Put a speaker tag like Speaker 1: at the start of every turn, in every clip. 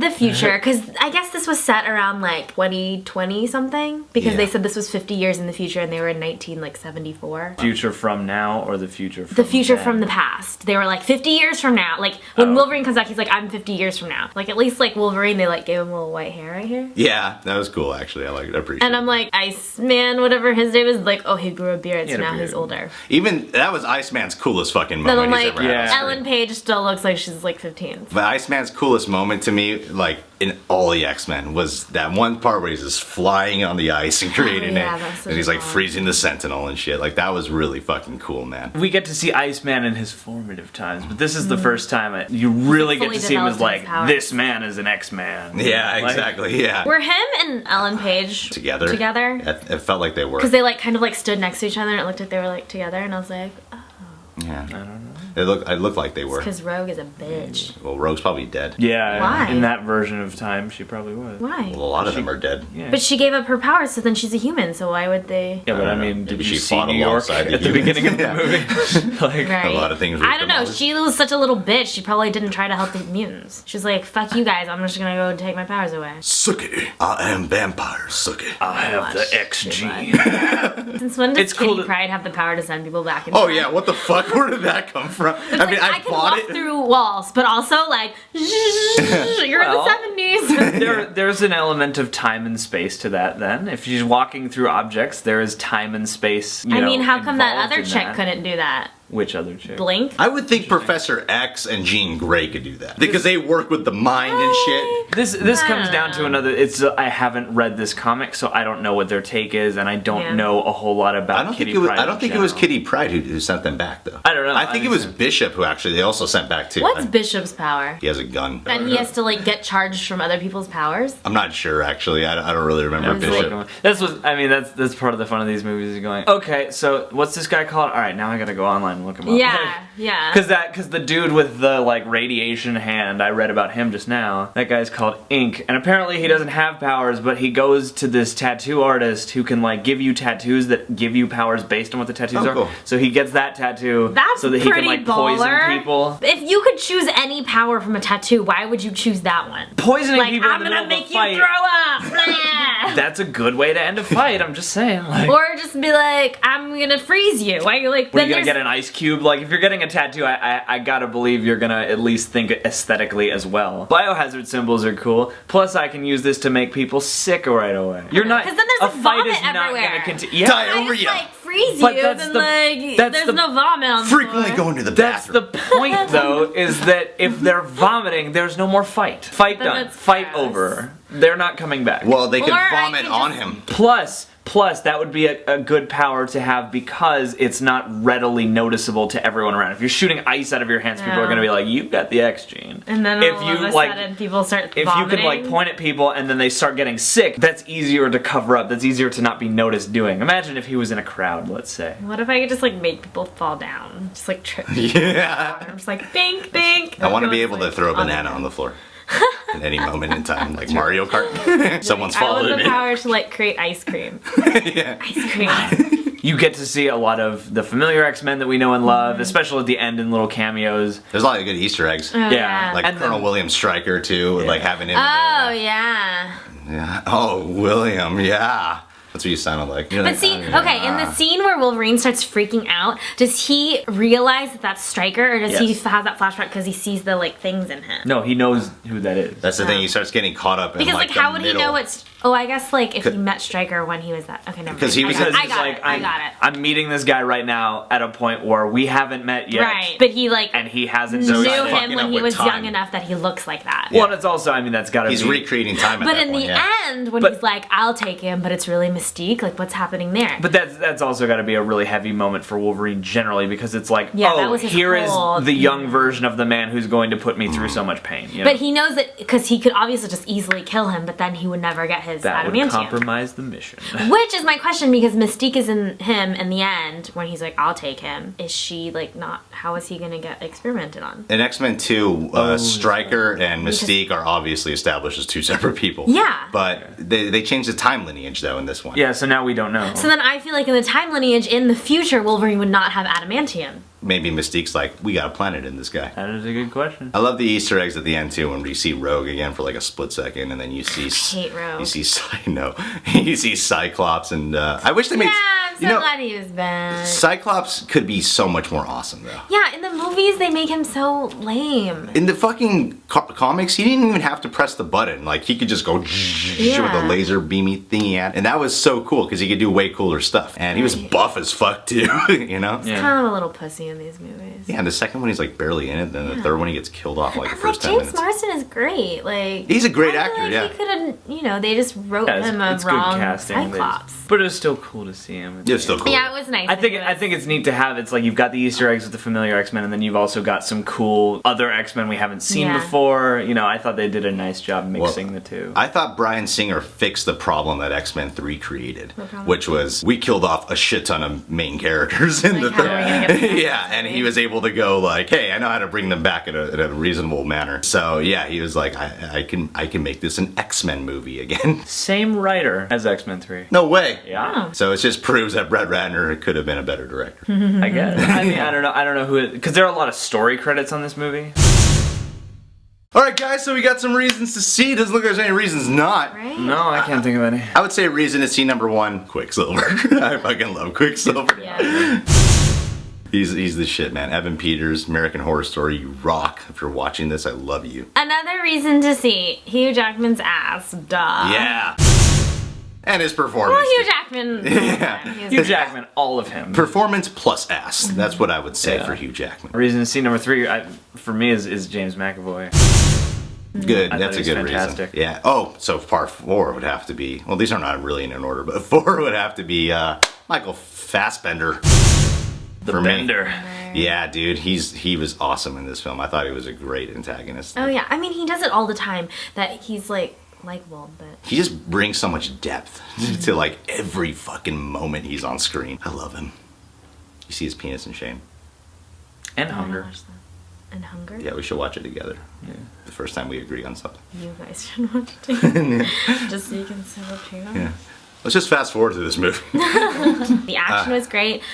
Speaker 1: the future, because I guess this was set around like 2020 something, because they said this was 50 years in the future and they were in 1974.
Speaker 2: Future from now or the future from
Speaker 1: The future
Speaker 2: then?
Speaker 1: from the past. They were like 50 years from now. Like when Wolverine comes back, he's like, I'm 50 years from now. Like at least like Wolverine, they like gave him a little white hair right here.
Speaker 3: Yeah, that was cool actually. I appreciate it.
Speaker 1: And I'm like, Iceman, whatever his name is, like, oh, he grew a beard, so now he's older.
Speaker 3: Even, that was Iceman's coolest fucking
Speaker 1: Then
Speaker 3: moment
Speaker 1: I'm
Speaker 3: he's
Speaker 1: like,
Speaker 3: ever had on screen.
Speaker 1: Ellen Page still looks like she's like 15.
Speaker 3: But Iceman's coolest moment to me, like, in all the X-Men, was that one part where he's just flying on the ice and creating it.
Speaker 1: That's
Speaker 3: And he's like
Speaker 1: fun.
Speaker 3: freezing the Sentinel and shit. Like, that was really fucking cool, man.
Speaker 2: We get to see Iceman in his formative times, but this is the first time you really get to see him as like, this man is an X-Man.
Speaker 3: Yeah,
Speaker 2: Like,
Speaker 3: exactly, yeah.
Speaker 1: Were him and Ellen Page
Speaker 3: Together? It felt like they were.
Speaker 1: Because they like kind of like stood next to each other and it looked like they were like together, and I was like, oh.
Speaker 3: Yeah. I don't know. It looked like they were.
Speaker 1: Because Rogue is a bitch.
Speaker 3: Well, Rogue's probably dead.
Speaker 2: Yeah,
Speaker 1: Why?
Speaker 2: in that version of time, she probably was.
Speaker 1: Why?
Speaker 3: Well, a lot of them are dead.
Speaker 2: Yeah.
Speaker 1: But she gave up her powers, so then she's a human, so why would they...
Speaker 2: Yeah, but I mean,
Speaker 3: Maybe
Speaker 2: did
Speaker 3: she
Speaker 2: you see
Speaker 3: fought
Speaker 2: New York
Speaker 3: alongside the
Speaker 2: at the
Speaker 3: humans.
Speaker 2: beginning of the
Speaker 3: Yeah.
Speaker 2: movie? Like,
Speaker 1: Right.
Speaker 3: A lot of things were
Speaker 1: I don't know,
Speaker 3: demolished.
Speaker 1: she was such a little bitch, she probably didn't try to help the mutants. She was like, fuck you guys, I'm just gonna go and take my powers away.
Speaker 3: Suck it. I am vampire. Suck it.
Speaker 2: I have the
Speaker 1: Watch
Speaker 2: X
Speaker 1: too
Speaker 2: gene.
Speaker 1: much. Since when does
Speaker 2: It's cool
Speaker 1: Kitty
Speaker 2: that-
Speaker 1: Pryde have the power to send people back in
Speaker 3: Oh
Speaker 1: time?
Speaker 3: yeah, what the fuck? Where did that come from?
Speaker 1: It's like, I can walk through walls, but also like, you're
Speaker 2: Well,
Speaker 1: in the 70s.
Speaker 2: There's an element of time and space to that then. If she's walking through objects, there is time and space,
Speaker 1: I mean, how come that
Speaker 2: involved
Speaker 1: other
Speaker 2: in
Speaker 1: chick
Speaker 2: that.
Speaker 1: couldn't do that?
Speaker 2: Which other chick?
Speaker 1: Blink?
Speaker 3: I would think Professor X and Jean Grey could do that. Because they work with the mind and shit.
Speaker 2: This comes down to another. I haven't read this comic, so I don't know what their take is, and I don't know a whole lot about.
Speaker 3: I don't think it was Kitty Pryde who sent them back though.
Speaker 2: I don't know.
Speaker 3: I think it was Bishop who actually they also sent back too.
Speaker 1: What's Bishop's power?
Speaker 3: He has a gun.
Speaker 1: And he has to like get charged from other people's powers?
Speaker 3: I'm not sure actually. I don't really remember
Speaker 1: I was
Speaker 3: Bishop.
Speaker 2: That's what I mean. That's part of the fun of these movies. Is going. Okay, so what's this guy called? All right, now I gotta go online and look him up.
Speaker 1: Yeah.
Speaker 2: Because the dude with the like radiation hand, I read about him just now. That guy's called Ink, and apparently he doesn't have powers, but he goes to this tattoo artist who can like give you tattoos that give you powers based on what the tattoos are.
Speaker 3: Cool.
Speaker 2: So he gets that tattoo
Speaker 1: That's
Speaker 2: so that he can
Speaker 1: pretty
Speaker 2: like poison
Speaker 1: baller.
Speaker 2: people.
Speaker 1: If you could choose any power from a tattoo, why would you choose that one?
Speaker 2: Poisoning
Speaker 1: Like,
Speaker 2: people
Speaker 1: I'm
Speaker 2: in the
Speaker 1: gonna
Speaker 2: middle of
Speaker 1: make
Speaker 2: a
Speaker 1: you
Speaker 2: fight.
Speaker 1: throw up! Blah.
Speaker 2: That's a good way to end a fight. I'm just saying. Like,
Speaker 1: Or just be like, I'm gonna freeze you. Why are you like,
Speaker 2: Were
Speaker 1: then
Speaker 2: you gonna
Speaker 1: there's-
Speaker 2: get an ice cube? Like, if you're getting a tattoo, I gotta believe you're gonna at least think aesthetically as well. Biohazard symbols are cool. Plus, I can use this to make people sick right away. You're not.
Speaker 1: 'Cause then there's,
Speaker 2: a
Speaker 1: like,
Speaker 2: fight
Speaker 1: vomit
Speaker 2: is not
Speaker 1: everywhere.
Speaker 2: gonna continue.
Speaker 1: I
Speaker 2: Yeah,
Speaker 1: just, like, freeze
Speaker 2: But
Speaker 1: you,
Speaker 2: that's
Speaker 1: then
Speaker 2: the-
Speaker 1: like,
Speaker 2: that's
Speaker 1: there's
Speaker 2: the-
Speaker 1: no vomit on the
Speaker 3: Frequently
Speaker 1: floor.
Speaker 3: going to the
Speaker 2: that's
Speaker 3: bathroom.
Speaker 2: the point, though, is that if they're vomiting, there's no more fight. Fight
Speaker 1: Then
Speaker 2: done.
Speaker 1: that's
Speaker 2: Fight
Speaker 1: gross.
Speaker 2: over. They're not coming back.
Speaker 3: Well, they could
Speaker 1: Or I
Speaker 3: vomit
Speaker 1: could
Speaker 3: on
Speaker 1: just-
Speaker 3: him.
Speaker 2: Plus, that would be a good power to have because it's not readily noticeable to everyone around. If you're shooting ice out of your hands, people are
Speaker 1: Yeah.
Speaker 2: going to be like, "You've got the X gene."
Speaker 1: And then
Speaker 2: if
Speaker 1: all
Speaker 2: you
Speaker 1: of a
Speaker 2: like,
Speaker 1: sudden people start
Speaker 2: if
Speaker 1: vomiting.
Speaker 2: you can like point at people and then they start getting sick, that's easier to cover up. That's easier to not be noticed doing. Imagine if he was in a crowd, let's say.
Speaker 1: What if I could just like make people fall down? Just like trip.
Speaker 3: Yeah.
Speaker 1: I'm just like, bink, bink.
Speaker 3: I want to be
Speaker 1: Everyone's,
Speaker 3: able to throw a banana on the floor. At any moment in time, like Mario Kart. Someone's
Speaker 1: I
Speaker 3: followed
Speaker 1: want the
Speaker 3: me.
Speaker 1: power to like create ice cream.
Speaker 3: Yeah.
Speaker 1: Ice cream.
Speaker 2: You get to see a lot of the familiar X-Men that we know and love, especially at the end in little cameos.
Speaker 3: There's a lot of good Easter eggs.
Speaker 1: Oh,
Speaker 2: Yeah.
Speaker 3: Like
Speaker 2: And
Speaker 3: Colonel
Speaker 2: then-
Speaker 3: William Stryker too, like having him.
Speaker 1: Oh yeah.
Speaker 3: Yeah. Oh, William. Yeah. That's what you sounded like. You're
Speaker 1: But
Speaker 3: like,
Speaker 1: see,
Speaker 3: "Oh,
Speaker 1: okay, in the scene where Wolverine starts freaking out, does he realize that that's Stryker, or does he
Speaker 2: Yes.
Speaker 1: have that flashback because he sees the like things in him?
Speaker 2: No, he knows who that is.
Speaker 3: That's the thing. He starts getting caught up in
Speaker 1: Because
Speaker 3: like
Speaker 1: like, how
Speaker 3: the
Speaker 1: would
Speaker 3: middle.
Speaker 1: he know it's? Oh, I guess like if he met Stryker when he was that. Okay, never mind.
Speaker 3: 'Cause he was-
Speaker 1: I got,
Speaker 2: Because
Speaker 1: I
Speaker 2: he's
Speaker 1: got
Speaker 2: like,
Speaker 1: it. I got it.
Speaker 2: I'm meeting this guy right now at a point where we haven't met yet.
Speaker 1: Right, but he like
Speaker 2: And he hasn't
Speaker 1: knew
Speaker 2: decided.
Speaker 3: fucking
Speaker 1: him
Speaker 3: up
Speaker 1: when he
Speaker 3: with
Speaker 1: was
Speaker 3: time.
Speaker 1: young enough that he looks like that.
Speaker 2: Well, and it's also, I mean, that's gotta
Speaker 3: He's
Speaker 2: be...
Speaker 3: recreating time at
Speaker 1: But
Speaker 3: that
Speaker 1: in
Speaker 3: point,
Speaker 1: the
Speaker 3: yeah.
Speaker 1: end, when
Speaker 2: But-
Speaker 1: he's like, "I'll take him," but it's really Mystique. Like, what's happening there?
Speaker 2: But that's also got to be a really heavy moment for Wolverine generally, because it's like,
Speaker 1: Yeah, that
Speaker 2: oh,
Speaker 1: was his
Speaker 2: here is
Speaker 1: whole
Speaker 2: the young
Speaker 1: thing.
Speaker 2: version of the man who's going to put me through so much pain. You know?
Speaker 1: But he knows that because he could obviously just easily kill him, but then he would never get his
Speaker 2: that would
Speaker 1: adamantium.
Speaker 2: compromise the mission.
Speaker 1: Which is my question, because Mystique is in him in the end when he's like, "I'll take him." Is she like not? How is he gonna get experimented on?
Speaker 3: In X-Men 2, Stryker and Mystique are obviously established as two separate people.
Speaker 1: Yeah.
Speaker 3: But they changed the time lineage though in this one.
Speaker 2: Yeah, so now we don't know.
Speaker 1: So then I feel like in the time lineage in the future, Wolverine would not have adamantium.
Speaker 3: maybe Mystique's like, we got a planet in this guy.
Speaker 2: That is a good question.
Speaker 3: I love the Easter eggs at the end too, when we see Rogue again for like a split second, and then you see.
Speaker 1: I hate Rogue.
Speaker 3: You see, no, you see Cyclops, and I wish they made.
Speaker 1: Yeah, I'm so glad he was back.
Speaker 3: Cyclops could be so much more awesome though.
Speaker 1: Yeah, in the movies they make him so lame.
Speaker 3: In the fucking comics, he didn't even have to press the button. Like he could just go with a laser beamy thingy at, and that was so cool because he could do way cooler stuff. And he was buff as fuck too, you know.
Speaker 1: He's kind of a little pussy in these movies.
Speaker 3: Yeah, and the second one he's like barely in it. Then the third one he gets killed off like the first 10
Speaker 1: James
Speaker 3: minutes.
Speaker 1: Marsden is great. Like
Speaker 3: he's a great
Speaker 1: I
Speaker 3: actor.
Speaker 1: feel like
Speaker 3: Yeah,
Speaker 1: he could have. You know, they just wrote him a
Speaker 2: It's
Speaker 1: wrong
Speaker 2: good casting.
Speaker 1: Cyclops.
Speaker 2: But it was still cool to see him.
Speaker 3: it was still cool.
Speaker 1: Yeah, it was nice.
Speaker 2: I think it's neat to have. It's like you've got the Easter eggs with the familiar X-Men, and then you've also got some cool other X-Men we haven't seen before. You know, I thought they did a nice job mixing the two.
Speaker 3: I thought Bryan Singer fixed the problem that X-Men 3 created, which was we killed off a shit ton of main characters in the third. Yeah, and he was able to go like, hey, I know how to bring them back in a reasonable manner. So yeah, he was like, I can make this an X-Men movie again.
Speaker 2: Same writer as X-Men 3.
Speaker 3: No way.
Speaker 2: Yeah.
Speaker 3: So it just proves that Brett Ratner could have been a better director.
Speaker 2: I guess. I mean, I don't know who it, because there are a lot of story credits on this movie.
Speaker 3: Alright guys, so we got some reasons to see. Doesn't look like there's any reasons not.
Speaker 1: Right?
Speaker 2: No, I can't think of any.
Speaker 3: I would say reason to see number 1, Quicksilver. I fucking love Quicksilver.
Speaker 1: Yeah.
Speaker 3: He's the shit, man. Evan Peters, American Horror Story, you rock. If you're watching this, I love you.
Speaker 1: Another reason to see Hugh Jackman's ass. Duh.
Speaker 3: Yeah. And his performance.
Speaker 1: Well, Hugh Jackman.
Speaker 3: Yeah.
Speaker 2: Hugh Jackman, all of him.
Speaker 3: Performance plus ass. That's what I would say for Hugh Jackman.
Speaker 2: Reason to see number 3 for me is James McAvoy.
Speaker 3: Good.
Speaker 2: I
Speaker 3: That's a
Speaker 2: thought he
Speaker 3: good
Speaker 2: was fantastic.
Speaker 3: reason. Yeah. Oh, so part 4 would have to be. Well, these are not really in an order, but 4 would have to be Michael Fassbender.
Speaker 2: The
Speaker 3: for
Speaker 2: Bender.
Speaker 3: Me. Yeah, dude, he was awesome in this film. I thought he was a great antagonist.
Speaker 1: Oh yeah, I mean he does it all the time. That he's like likable, but
Speaker 3: He just brings so much depth to like every fucking moment he's on screen. I love him. You see his penis in Shame.
Speaker 2: And
Speaker 1: I
Speaker 2: Hunger.
Speaker 1: watched that. And Hunger.
Speaker 3: Yeah, we should watch it together.
Speaker 2: Yeah.
Speaker 3: The first time we agree on something.
Speaker 1: You guys should watch it together. Just so you can sit up here.
Speaker 3: Yeah. Let's just fast forward to this movie.
Speaker 1: The action was great.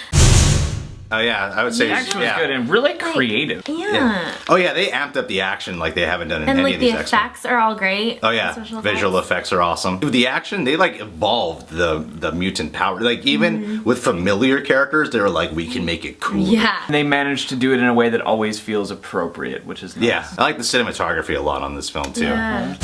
Speaker 3: Oh yeah, I would say
Speaker 2: The action was good and really creative.
Speaker 1: Yeah.
Speaker 3: Oh yeah, they amped up the action like they haven't done in
Speaker 1: And
Speaker 3: any
Speaker 1: like
Speaker 3: of
Speaker 1: the
Speaker 3: these X-Men.
Speaker 1: effects are all great.
Speaker 3: Oh yeah,
Speaker 1: Special
Speaker 3: visual effects are awesome. With the action, they like evolved the mutant power. Like even with familiar characters, they were like, we can make it cool.
Speaker 1: Yeah.
Speaker 2: And they managed to do it in a way that always feels appropriate, which is nice.
Speaker 3: Yeah, I like the cinematography a lot on this film too.
Speaker 1: Yeah.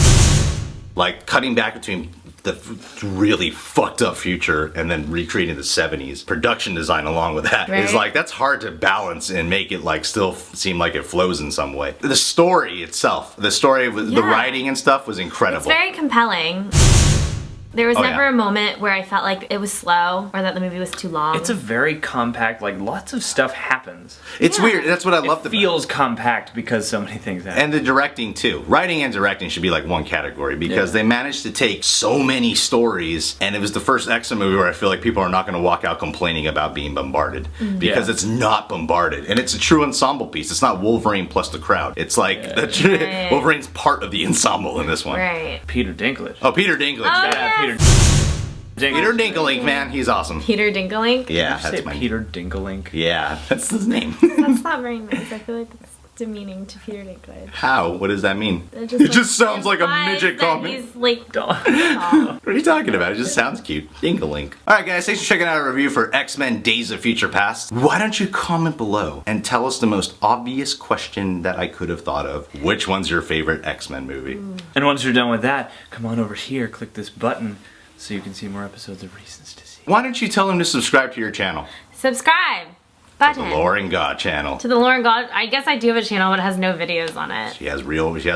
Speaker 3: Like cutting back between the really fucked up future and then recreating the 70s. Production design along with that is
Speaker 1: Right.
Speaker 3: like, that's hard to balance and make it like still seem like it flows in some way. The story itself, the story with the
Speaker 1: Yeah.
Speaker 3: writing and stuff was incredible.
Speaker 1: It's very compelling. There was never a moment where I felt like it was slow or that the movie was too long.
Speaker 2: It's a very compact, like lots of stuff happens.
Speaker 3: It's weird. That's what I loved
Speaker 2: It
Speaker 3: about
Speaker 2: feels compact because so many things happen.
Speaker 3: And the directing too. Writing and directing should be like one category because they managed to take so many stories, and it was the first X-Men movie where I feel like people are not going to walk out complaining about being bombarded because it's not bombarded, and it's a true ensemble piece. It's not Wolverine plus the crowd. It's like Wolverine's part of the ensemble in this one.
Speaker 1: Right.
Speaker 2: Peter Dinklage.
Speaker 3: Oh, Peter Dinklage.
Speaker 1: Oh,
Speaker 3: Yeah.
Speaker 1: yeah.
Speaker 2: Peter
Speaker 3: Peter Dinklage, man, he's awesome.
Speaker 1: Peter Dinklage.
Speaker 3: Yeah,
Speaker 2: Say
Speaker 3: that's my
Speaker 2: Peter Dinklage.
Speaker 3: Yeah, that's his name.
Speaker 1: That's not very nice. I feel like that's demeaning to Peter Dinklage.
Speaker 3: How? What does that mean?
Speaker 1: It
Speaker 3: just sounds like a
Speaker 1: implies
Speaker 3: midget
Speaker 1: that
Speaker 3: comment.
Speaker 1: He's like tall.
Speaker 3: What are you talking about? It just sounds cute. Dinkalink. Alright guys, thanks for checking out our review for X-Men Days of Future Past. Why don't you comment below and tell us the most obvious question that I could have thought of. Which one's your favorite X-Men movie?
Speaker 2: And once you're done with that, come on over here, click this button so you can see more episodes of Reasons to See.
Speaker 3: Why don't you tell them to subscribe to your channel?
Speaker 1: Subscribe.
Speaker 3: The
Speaker 1: Button.
Speaker 3: Lauren God channel.
Speaker 1: To the Lauren God. I guess I do have a channel, but it has no videos on it.
Speaker 3: She has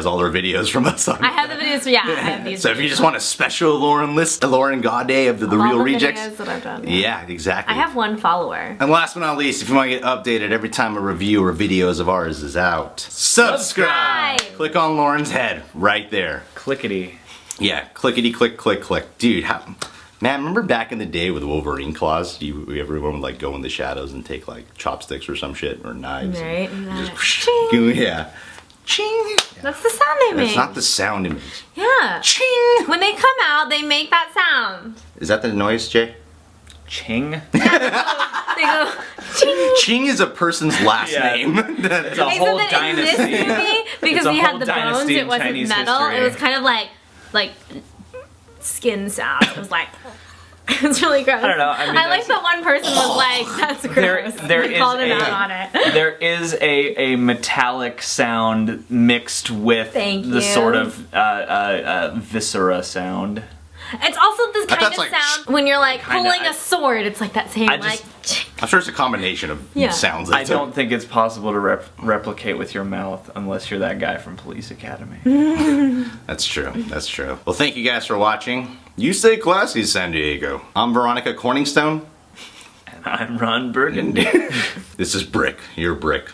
Speaker 3: all her videos from us on
Speaker 1: I have the videos. Yeah, I have these.
Speaker 3: So if you just want a special Lauren list, the Lauren God Day of the
Speaker 1: all
Speaker 3: Real
Speaker 1: the
Speaker 3: Rejects.
Speaker 1: videos that I've done.
Speaker 3: Yeah, exactly.
Speaker 1: I have one follower.
Speaker 3: And last but not least, if you want to get updated every time a review or videos of ours is out, subscribe! Click on Lauren's head right there.
Speaker 2: Clickety.
Speaker 3: Yeah, clickety click click click. Dude, man, remember back in the day with Wolverine claws? Everyone would like go in the shadows and take like chopsticks or some shit or knives.
Speaker 1: Right?
Speaker 3: And
Speaker 1: And
Speaker 3: just,
Speaker 1: ching.
Speaker 3: yeah. Ching!
Speaker 1: That's the sound they make.
Speaker 3: That's not the sound image.
Speaker 1: Yeah.
Speaker 3: Ching!
Speaker 1: When they come out, they make that sound.
Speaker 3: Is that the noise, Jay?
Speaker 2: Ching.
Speaker 1: They go
Speaker 3: Ching is a person's last
Speaker 2: Yeah.
Speaker 3: name.
Speaker 2: It's a
Speaker 1: They
Speaker 2: whole
Speaker 1: said that in this
Speaker 2: dynasty.
Speaker 1: movie, because
Speaker 2: a
Speaker 1: he had
Speaker 2: whole
Speaker 1: the bones,
Speaker 2: dynasty
Speaker 1: it
Speaker 2: in
Speaker 1: wasn't
Speaker 2: Chinese
Speaker 1: metal.
Speaker 2: history.
Speaker 1: It was kind of like skin sound. It was like. It's really gross.
Speaker 2: I don't know. I mean,
Speaker 1: like that one person was like, "That's gross."
Speaker 2: there
Speaker 1: They
Speaker 2: is
Speaker 1: called him
Speaker 2: a-
Speaker 1: out on it.
Speaker 2: There is a metallic sound mixed with
Speaker 1: Thank
Speaker 2: the
Speaker 1: you.
Speaker 2: sort of viscera sound.
Speaker 1: It's also this kind
Speaker 3: that's
Speaker 1: of
Speaker 3: like-
Speaker 1: sound when you're like
Speaker 2: Kinda,
Speaker 1: pulling a sword. It's like that same
Speaker 2: I
Speaker 1: like.
Speaker 3: I'm sure it's a combination of
Speaker 1: Yeah.
Speaker 3: sounds.
Speaker 2: I don't think it's possible to replicate with your mouth unless you're that guy from Police Academy.
Speaker 3: That's true. That's true. Well, thank you guys for watching. You stay classy, San Diego. I'm Veronica Corningstone.
Speaker 2: And I'm Ron Burgundy.
Speaker 3: This is Brick. You're Brick.